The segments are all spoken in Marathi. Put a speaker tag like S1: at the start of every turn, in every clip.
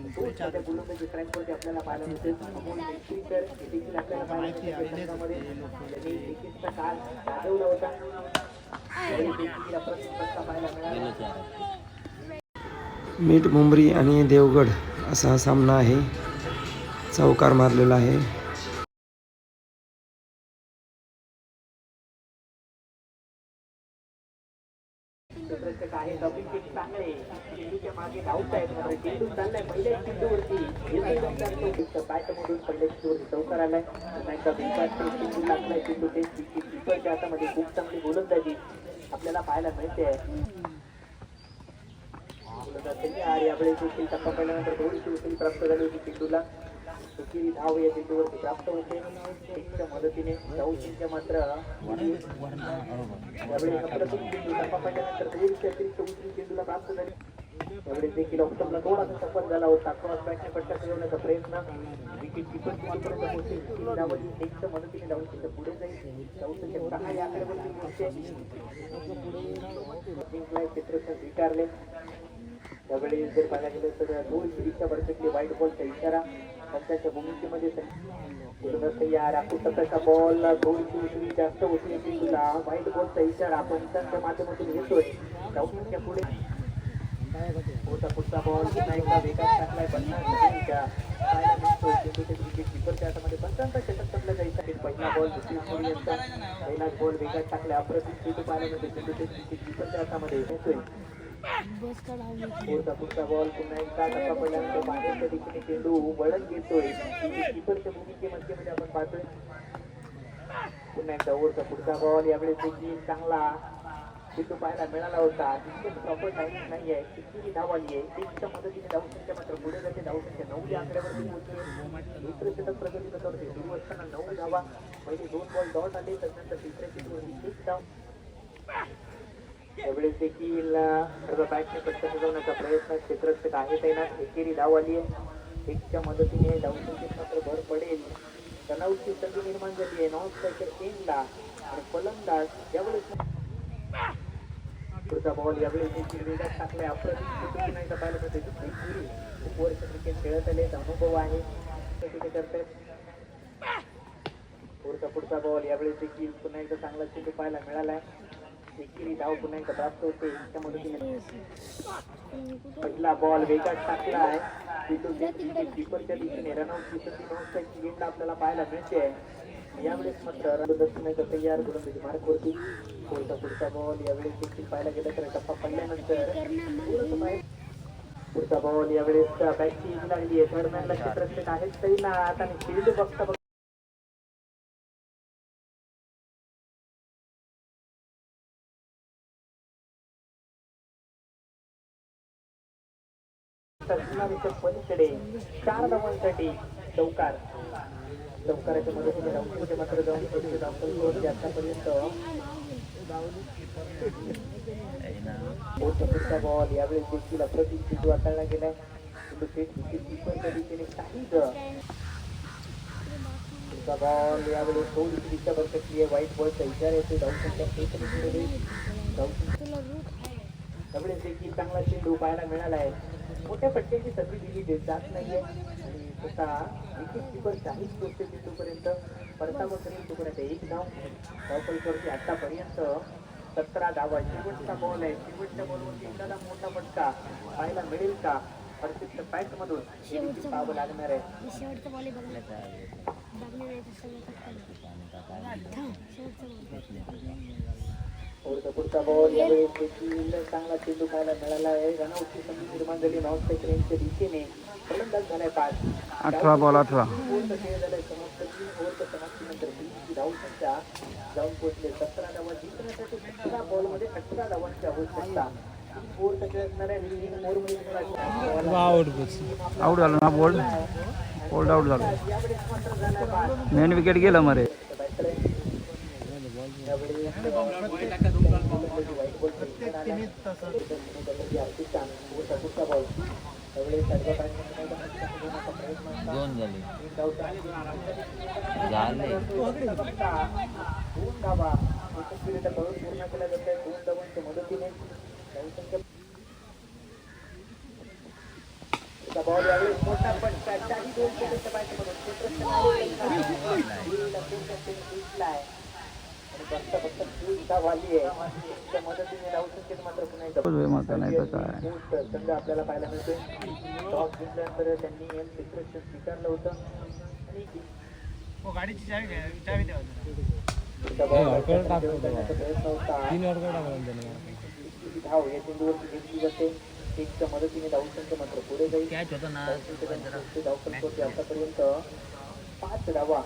S1: आपल्याला पाहायला मिळते देखील आपल्याला पाहायला मिळते संघामध्ये त्यांनी विकेटचा काळ गाजवला होता.
S2: मीठ मुंबरी आणि देवगड असा हा सामना आहे. चौकार मारलेला आहे.
S1: आहे डबलिंग किक चांगले चेंडूच्या मागे धावत आहेत. मात्र चेंडू चाललाय पहिल्या चेंडूवरती बॅटमधून पहिल्या चेंडूवरती चौकार आलाय. चेंडू टाकलाय. चेंडू ते किपरच्या हातामध्ये खूप चांगली गोलंदाजी आपल्याला पाहायला मिळते. यावेळी देखील टप्पा पहिल्यानंतर थोडीशी उचल प्राप्त झाली होती चेंडूला. एकेरी धाव या चेंडूवरती प्राप्त होते. एकच्या मदतीने धावशींच्या मात्र यावेळी अप्रतिम चेंडू टप्पा पहिल्यानंतर थोडीशी अतिरिक्त उचल चेंडूला प्राप्त झाली. यावेळी देखील ऑप्शनला थोडासा सफल झाला होता. क्रॉस बॅटने पट्टा फिरवण्याचा प्रयत्न. विकेट किपर चेंडूपर्यंत पोहोचेल. धावली एकच्या मदतीने धावशींच्या पुढे जाईल. धावशींच्या 6 या आकड्यावरती पोहोचते. जिंकलाय क्षेत्ररक्षण स्वीकारले. यावेळी जर पाहायला गेलं तर थोडीशी दिशा भरकटली. वाईट बॉलचा इशारा सध्याच्या भूमिकेमध्ये तयार. आकुटकाचा बॉल थोडीशी उचली जास्त उचली चेंडूला. वाईट बॉलचा इशारा पंचांच्या माध्यमातून येतोय. धावशींच्या पुढे होता पुढचा बॉल पुन्हा एकदा वेगात टाकलाय. 50 विकेट किपरच्या हातामध्ये 50 षटक टपला जायचा. पहिला बॉल पहिलाच बॉल वेगात टाकला. अप्रतिम चेंडू पाहायला मिळतो. चेंडू ते विकेट किपरच्या हातामध्ये येतोय. पुढचा बॉल पुन्हा एकदा टप्पा पहिल्यानंतर बाहेरच्या दिशेने चेंडू वळत घेतोय. किपरच्या भूमिकेमध्ये आपण पाहतोय. पुन्हा एकदा ओव्हरचा पुढचा बॉल. यावेळेस देखील चांगला चेंडू पाहायला मिळाला होता. प्रॉपर टायमिंग नाही आहे. किती धाव आली आहे. एकच्या मदतीने धावशींच्या मात्र पुढे जाते. धावशींच्या 9 या आकड्यावरती पोहोचले. दुसरे षटक प्रगती पथावरती सुरू असताना 9 धावा. पहिले 2 बॉल डॉट आले. त्यानंतर तिसऱ्या चेंडूवरती 1 धाव. यावेळेस देखील बॅटने पट्टा फिरवण्याचा प्रयत्न. क्षेत्ररक्षक आहे तैनात. एकेरी धाव आली आहे. एकच्या मदतीने धावशींची मात्र भर पडेल. रनआउटची संधी निर्माण झाली आहे. नॉन स्ट्रायकर एंडला आणि फलंदाज यावेळेस पुढचा बॉल. यावेळेस देखील वेगात टाकलाय. अप्रतिम नाही पाहायला मिळते. खूप वर्ष क्रिकेट खेळत आले. अनुभव आहे करतायत. पुढचा बॉल. यावेळेस देखील पुन्हा एकदा चांगला चेंडू पाहायला मिळालाय. एकेरी धाव पुन्हा एकदा प्राप्त होते. त्या मदतीने पहिला बॉल वेगात टाकला आहे. किपरच्या दिशेने रनआउटची संधी नॉनस्ट्राइक गेंद आपल्याला पाहायला मिळते. यावेळेस मात्र दक्षिणेचा तयार गोलंदाजी मार्कवरती. पुढचा बॉल. यावेळेस देखील पाहायला गेलं तर टप्पा पडल्यानंतर पुढचा बॉल. यावेळेस बॅटची लागली आहे. थर्डमॅनला क्षेत्ररक्षक आहेत तैनात आणि चेंडू बघता पलीकडे 4 धावांसाठी चौकाराच्या मदतीने धावशींचे मात्र जाऊन आतापर्यंत पुढचा बॉल. यावेळेस देखील अप्रतिम चेंडू हाताळला गेलाय. किपरच्या दिशेने काहीच पुढचा बॉल. यावेळेस थोडीशी दिशा भरकटली आहे. वाईट बॉलचा इशारा येतो. धावशींच्या यावेळेस देखील चांगला चेंडू पाहायला मिळाला आहे. मोठ्या फटक्याची संधी दिली जात नाहीये आणि स्वतः विकेट किपर 40 गोष्टी चेंडूपर्यंत परतावा करेल. तोपर्यंत 1 धाव. धावपळीवरती आतापर्यंत 17 धावा. शेवटचा बॉल आहे. शेवटच्या बॉलवरती एखादा मोठा फटका पाहायला मिळेल का? परफेक्ट पॅट मधून पाहावं लागणार आहे. पुढचा बॉल. यावेळेस देखील चांगला चेंडू पाहायला मिळाला आहे. रनआउटची संधी निर्माण झाली. नॉन स्ट्रायकर यांच्या दिशेने फलंदाज झालाय 5.
S2: 18 बॉल 18
S1: खेळ झालाय. ओव्हरच्या समाप्तीनंतर धावसंख्या जाऊन पोहोचले 17 धावा. जिंकण्यासाठी 17 बॉलमध्ये 18 धावांची आवश्यकता.
S2: आउट झालं ना. बोल्ड आउट झालं. मेन विकेट गेलं मरे.
S1: पुढचा बॉल यावेळी मोठा फटका त्याही 2 सेकंदच्या बॅटमधून क्षेत्ररक्षण दिसलाय आणि फक्त धाव आली आहे त्या मदतीने धाव संख्येत मात्र पुन्हा एकदा पोस्ट संघ आपल्याला पाहायला मिळतोय. टॉस जिंकल्यानंतर त्यांनी क्षेत्ररक्षण स्वीकारलं होतं आणि पुढचा बॉल करण्याचा प्रयत्न होता. धाव या चेंडूवरती घेतली जाते. एकच्या मदतीने धावसंख्य मात्र पुढे जाईल. धावसंख्येवरती आतापर्यंत 5 धावा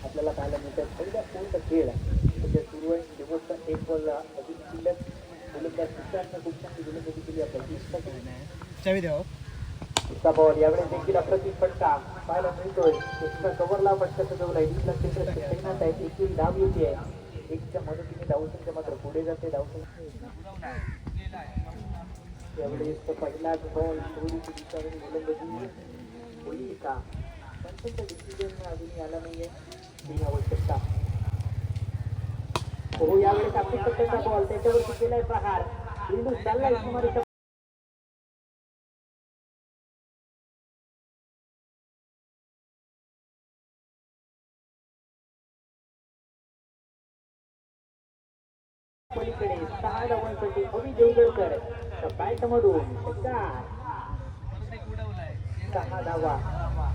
S1: आपल्याला पाहायला मिळतात. पहिल्या पूर्ण खेळ म्हणजे सुरू आहे. शेवटचा एक बॉल अजून शिल्लक गोलंदाज सिद्धार्थनं खूप चांगली गोलंदाजी केली आपल्याला. पुढचा बॉल यावेळेस देखील अप्रतिम फटका पाहायला मिळतोय. कव्हरला फटका सजवला आहे. 20 लाख क्षेत्रात आहे. एकही धाव येते आहे. एकच्या मदतीने धावसंख्य मात्र पुढे जाते. धावसंख्या यावेळेस पहिला बॉल थोडीशी दिशावरून गोलंदाजी होईल का पण त्यांचा डिसिजन अजूनही आला नाहीये. ही आवश्यकता हो यावेळेस आपली पट्ट्याचा बॉल त्याच्यावरती केलाय प्रहार. बिंदू चाललाय सुमारे पलीकडे 6 धावांसाठी अवि देवगडकर बॅटमधून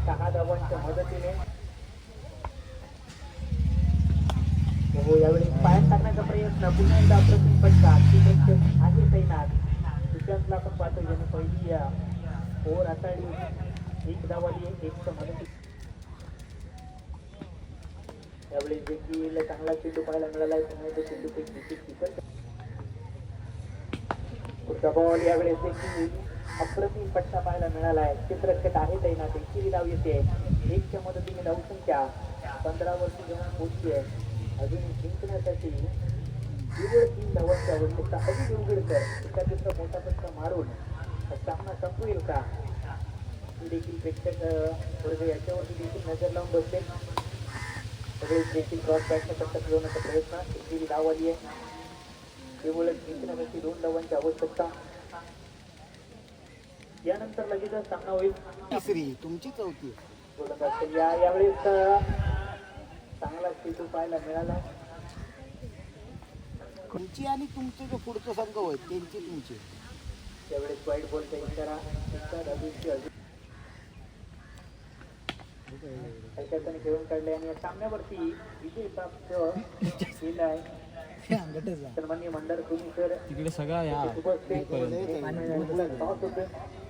S1: 6 धावांच्या मदतीने हो यावेळी पायात टाकण्याचा प्रयत्न पुन्हा एकदा अप्रतिम फटका आहे तैनात. सुशांतला पण पाहतो ज्याने पहिली ओव्हर हाताळली. 1 धाव आली. 1च्या मदतीने यावेळी देखील चांगला चेंडू पाहायला मिळाला आहे. पुन्हा एकदा चेंडू पुढचा बॉल यावेळेस देखील अप्रतिम फटका पाहायला मिळाला आहे. क्षेत्ररक्षक आहे तैनात. 1ची धाव येते. 1च्या मदतीने धावसंख्या 15 वरती घेऊन पोहोचली आहे. अजून जिंकण्यासाठी केवळ 3 धावांची आवश्यकता. अवि देवगडकर एखाद्या मोठा फटका मारून सामना संपवेल का ही देखील प्रेक्षक वर्ग याच्यावरती देखील नजर लावून बसले. सगळेच देखील क्रॉस बॅटने फटका फिरवण्याचा प्रयत्न. 1ची धाव आली आहे. केवळ जिंकण्यासाठी 2 धावांची आवश्यकता. यानंतर लगेचच सामना होईल.
S3: तुमची चौथी
S1: गोलंदाज यावेळेस चांगला चेंडू पाहायला मिळाला.
S3: तुमची आणि तुमचे जो पुढचा संघ होय त्यांची तुमची
S1: त्यावेळेस वाईट बॉलचा इशारा हलक्याने खेळून काढले आणि या सामन्यावरती विजय प्राप्त केला आहे. सन्माननीय मंदार तुम्ही सर
S4: तिकडे सगळा या
S1: उपस्थित